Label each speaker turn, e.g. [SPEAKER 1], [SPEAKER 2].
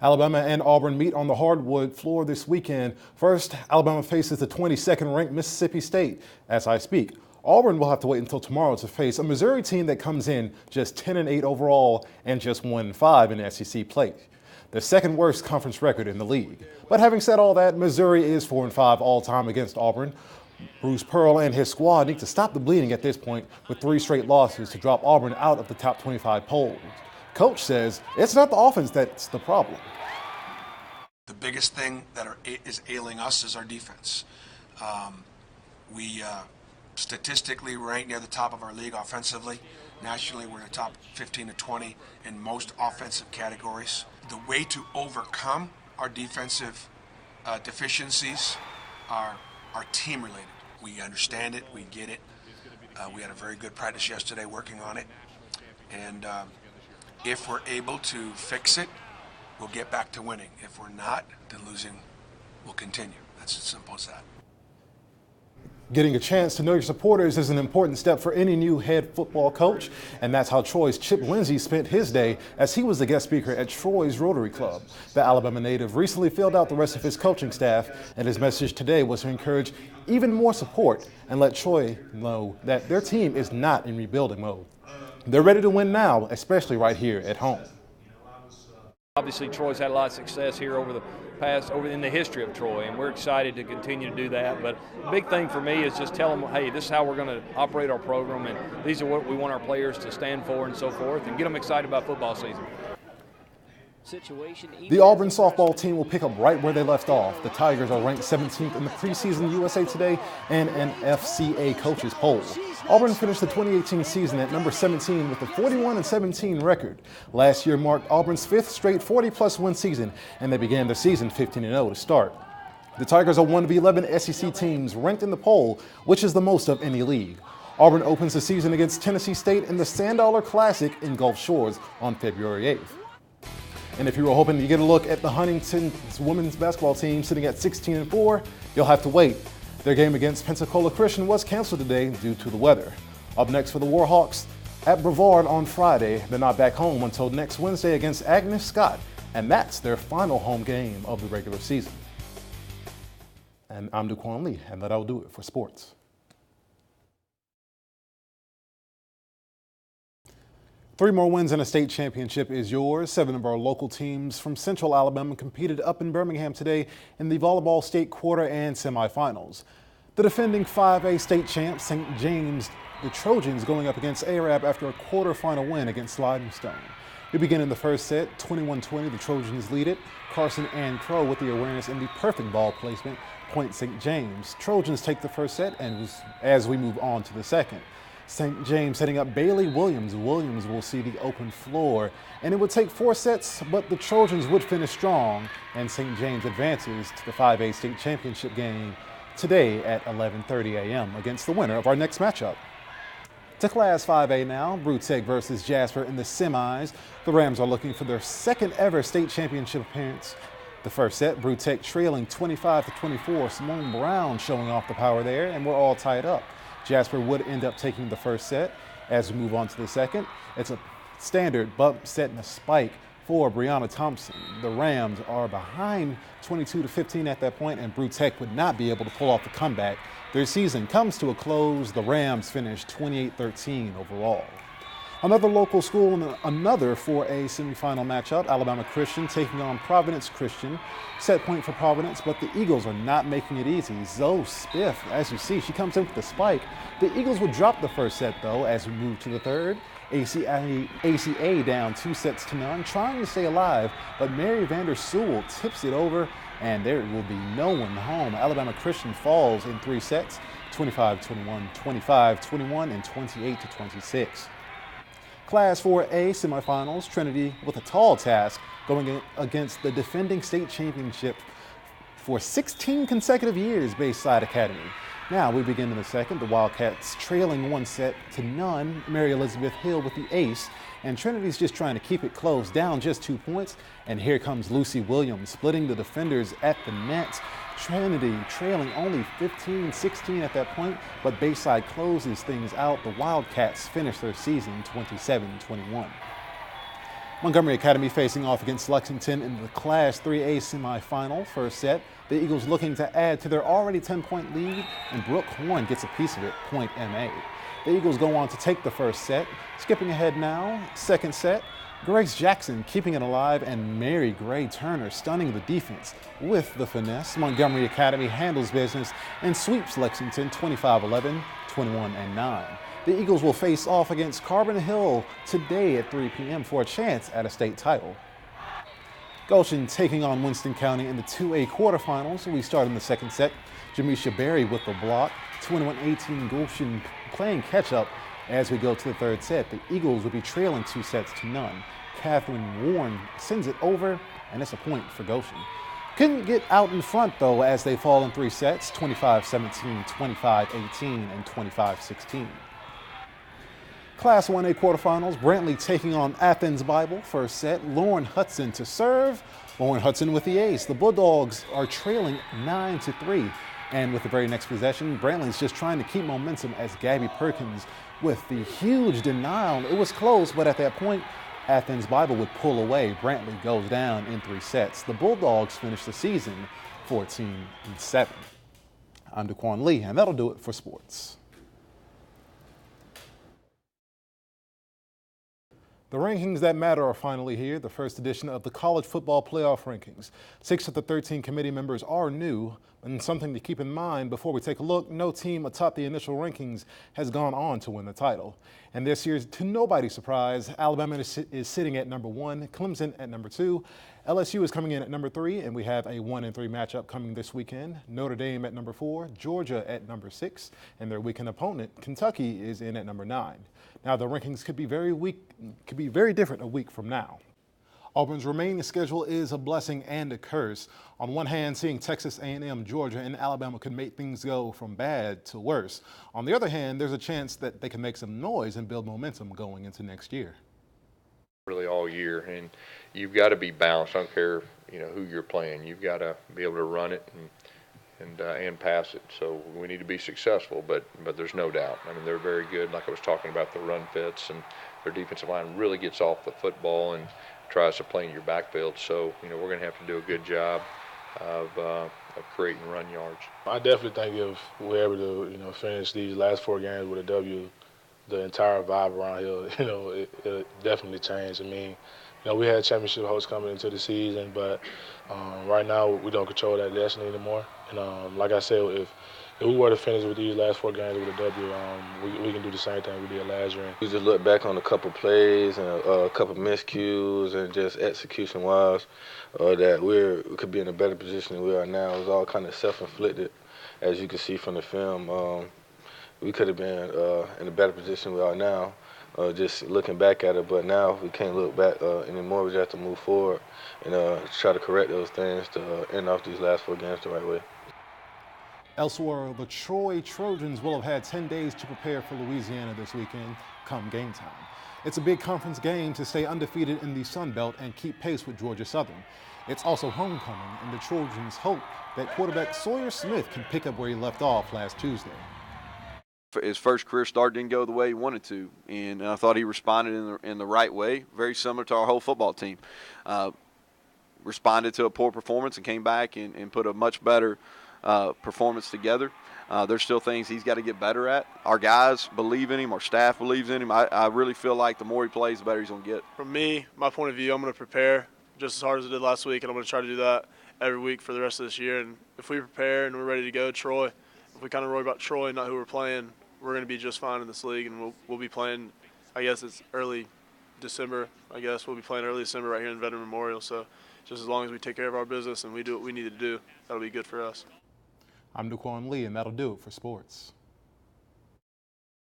[SPEAKER 1] Alabama and Auburn meet on the hardwood floor this weekend. First, Alabama faces the 22nd ranked Mississippi State. As I speak, Auburn will have to wait until tomorrow to face a Missouri team that comes in just 10-8 overall and just 1-5 in SEC play. The second worst conference record in the league. But having said all that, Missouri is 4-5 all-time against Auburn. Bruce Pearl and his squad need to stop the bleeding at this point with 3 straight losses to drop Auburn out of the top 25 polls. Coach says it's not the offense that's the problem.
[SPEAKER 2] The biggest thing that is ailing us is our defense. We statistically rank near the top of our league offensively. Nationally, we're in the top 15 to 20 in most offensive categories. The way to overcome our defensive deficiencies are team related. We understand it, we get it. We had a very good practice yesterday working on it. And if we're able to fix it, we'll get back to winning. If we're not, then losing will continue. That's as simple as that.
[SPEAKER 1] Getting a chance to know your supporters is an important step for any new head football coach, and that's how Troy's Chip Lindsey spent his day as he was the guest speaker at Troy's Rotary Club. The Alabama native recently filled out the rest of his coaching staff, and his message today was to encourage even more support and let Troy know that their team is not in rebuilding mode. They're ready to win now, especially right here at home.
[SPEAKER 3] Obviously, Troy's had a lot of success here over in the history of Troy, and we're excited to continue to do that. But the big thing for me is just tell them, hey, this is how we're going to operate our program, and these are what we want our players to stand for and so forth, and get them excited about football season.
[SPEAKER 1] The Auburn softball team will pick up right where they left off. The Tigers are ranked 17th in the preseason USA Today and NFCA coaches poll. Auburn finished the 2018 season at number 17 with a 41-17 record. Last year marked Auburn's 5th straight 40-plus win season, and they began their season 15-0 to start. The Tigers are one of 11 SEC teams ranked in the poll, which is the most of any league. Auburn opens the season against Tennessee State in the Sand Dollar Classic in Gulf Shores on February 8th. And if you were hoping to get a look at the Huntington's women's basketball team sitting at 16-4, you'll have to wait. Their game against Pensacola Christian was canceled today due to the weather. Up next for the Warhawks at Brevard on Friday. They're not back home until next Wednesday against Agnes Scott, and that's their final home game of the regular season. And I'm Duquan Lee, and that'll do it for sports. Three more wins and a state championship is yours. 7 of our local teams from Central Alabama competed up in Birmingham today in the volleyball state quarter and semifinals. The defending 5A state champs, St. James, the Trojans, going up against Arab after a quarterfinal win against Limestone. We begin in the first set, 21-20, the Trojans lead it. Carson and Crow with the awareness and the perfect ball placement, point St. James. Trojans take the first set, and as we move on to the second, St. James heading up Bailey Williams. Williams will see the open floor, and it would take 4 sets, but the Trojans would finish strong, and St. James advances to the 5A state championship game today at 11:30 a.m. against the winner of our next matchup. To Class 5A now, Brewtech versus Jasper in the semis. The Rams are looking for their second ever state championship appearance. The first set, Brewtech trailing 25-24. Simone Brown showing off the power there, and we're all tied up. Jasper would end up taking the first set. As we move on to the second, it's a standard bump set and a spike for Brianna Thompson. The Rams are behind 22-15 at that point, and Brewtech would not be able to pull off the comeback. Their season comes to a close. The Rams finish 28-13 overall. Another local school and another 4A semifinal matchup, Alabama Christian taking on Providence Christian. Set point for Providence, but the Eagles are not making it easy. Zoe Spiff, as you see, she comes in with the spike. The Eagles would drop the first set, though, as we move to the third. ACA down 2-0, trying to stay alive, but Mary Vander Sewell tips it over, and there will be no one home. Alabama Christian falls in 3 sets, 25-21, 25-21, and 28-26. Class 4A semifinals, Trinity with a tall task going against the defending state championship for 16 consecutive years, Bayside Academy. Now we begin in the second, the Wildcats trailing 1-0. Mary Elizabeth Hill with the ace, and Trinity's just trying to keep it close, down just 2 points. And here comes Lucy Williams splitting the defenders at the net. Trinity trailing only 15-16 at that point, but Bayside closes things out. The Wildcats finish their season 27-21. Montgomery Academy facing off against Lexington in the Class 3A semifinal. First set, the Eagles looking to add to their already 10-point lead, and Brooke Horn gets a piece of it, point MA. The Eagles go on to take the first set. Skipping ahead now, second set, Grace Jackson keeping it alive, and Mary Gray Turner stunning the defense with the finesse. Montgomery Academy handles business and sweeps Lexington 25-11, 21-9. The Eagles will face off against Carbon Hill today at 3 p.m. for a chance at a state title. Goshen taking on Winston County in the 2A quarterfinals. We start in the second set. Jamisha Berry with the block. 21-18 Goshen playing catch-up as we go to the third set. The Eagles will be trailing 2-0. Catherine Warren sends it over, and it's a point for Goshen. Couldn't get out in front, though, as they fall in 3 sets, 25-17, 25-18, and 25-16. Class 1A quarterfinals, Brantley taking on Athens Bible. First set, Lauren Hudson to serve. Lauren Hudson with the ace. The Bulldogs are trailing 9-3. And with the very next possession, Brantley's just trying to keep momentum as Gabby Perkins with the huge denial. It was close, but at that point, Athens Bible would pull away. Brantley goes down in 3 sets. The Bulldogs finish the season 14-7. I'm Daquan Lee, and that'll do it for sports. The rankings that matter are finally here, the first edition of the College Football Playoff Rankings. 6 of the 13 committee members are new, and something to keep in mind before we take a look, no team atop the initial rankings has gone on to win the title. And this year's, to nobody's surprise, Alabama is sitting at number 1, Clemson at number 2, LSU is coming in at number 3, and we have a 1-3 matchup coming this weekend. Notre Dame at number 4, Georgia at number 6, and their weekend opponent, Kentucky, is in at number 9. Now, the rankings could be very different a week from now. Auburn's remaining schedule is a blessing and a curse. On one hand, seeing Texas A&M, Georgia, and Alabama could make things go from bad to worse. On the other hand, there's a chance that they can make some noise and build momentum going into next year.
[SPEAKER 4] Really all year, and you've got to be balanced. I don't care, who you're playing. You've got to be able to run it and pass it. So we need to be successful, but there's no doubt. I mean, they're very good. Like I was talking about, the run fits, and their defensive line really gets off the football and tries to play in your backfield. So we're going to have to do a good job of creating run yards.
[SPEAKER 5] I definitely think if we're able to finish these last 4 games with a W, the entire vibe around here, it'll definitely change. I mean, we had championship hopes coming into the season, but right now we don't control that destiny anymore. And like I said, if we were to finish with these last 4 games with a W, we can do the same thing we did last year.
[SPEAKER 6] We just look back on a couple plays and a couple miscues and just execution-wise that we could be in a better position than we are now. It was all kind of self-inflicted, as you can see from the film. We could have been in a better position we are now, just looking back at it. But now we can't look back anymore. We just have to move forward and try to correct those things to end off these last 4 games the right way.
[SPEAKER 1] Elsewhere, the Troy Trojans will have had 10 days to prepare for Louisiana this weekend come game time. It's a big conference game to stay undefeated in the Sun Belt and keep pace with Georgia Southern. It's also homecoming, and the Trojans hope that quarterback Sawyer Smith can pick up where he left off last Tuesday.
[SPEAKER 7] His first career start didn't go the way he wanted to, and I thought he responded in the right way, very similar to our whole football team. Responded to a poor performance and came back and put a much better performance together. There's still things he's got to get better at. Our guys believe in him. Our staff believes in him. I really feel like the more he plays, the better he's going to get.
[SPEAKER 8] From me, my point of view, I'm going to prepare just as hard as I did last week, and I'm going to try to do that every week for the rest of this year. And if we prepare and we're ready to go, Troy, if we kind of worry about Troy, not who we're playing, we're going to be just fine in this league, and we'll be playing, I guess it's early December. I guess we'll be playing early December right here in Veteran Memorial. So just as long as we take care of our business and we do what we need to do, that'll be good for us.
[SPEAKER 1] I'm Daquan Lee, and that'll do it for sports.